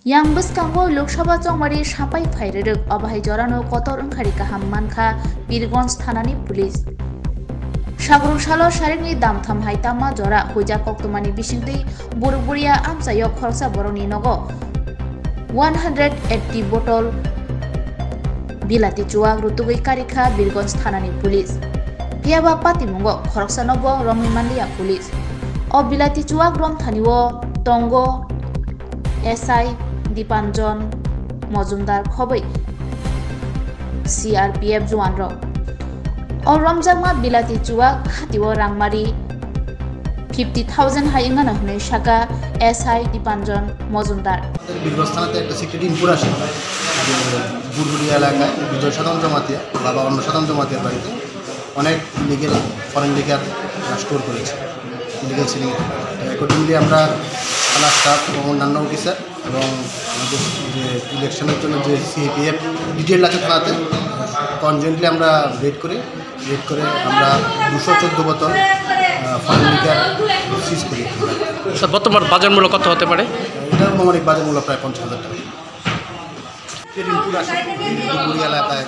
Yang bwskango Lok Sabha chongmari sapai phaireruk abahai jorano kotor wngkhari kaham mankha Birgonj thanani police. Sagrung salo saringni damtham haitama jora huja koktomani bisingtwi buruk buria amsayo khoroksa borokni nogo 180 botol bilati chuak rutugui karikha Birgonj thanani police. Phiaba patimungo khoroksa nobo romni manliya police. O bilati chuak rom thaniwo tongo SI Dipanjon Mojumdar khobai CRPF juan rok o romjangma bilati chuak hatiwo rangmari 50,000 haingana hunai shaka SI Dipanjon Mojumdar Birgonj থানাতে একটা secret input আসে বুড়বুড়িয়া এলাকায় বিজয় সাধারণ জমাতিয়া বাবা অন্য সাধারণ জমাতিয়ার বাড়িতে অনেক ইলিগেল ফরেন লিকার স্টোর করেছে ইলিগেল সিলিং। অ্যাকর্ডিংলি আমরা থানা স্টাফ এবং অন্যান্য অফিসার এবং আমাদের যে ইলেকশনের জন্য যে সিপিএফ ডিটেল আছে থানাতে কনজয়েন্টলি আমরা রেড করে আমরা 214 বোতল ফরেন লিকার সিজ করি। বর্তমান বাজার মূল্য কত হতে পারে? এটা অনুমানিক বাজার মূল্য প্রায় 50,000 টাকা। ইনপুট আসে বুড়বুড়িয়া এলাকায়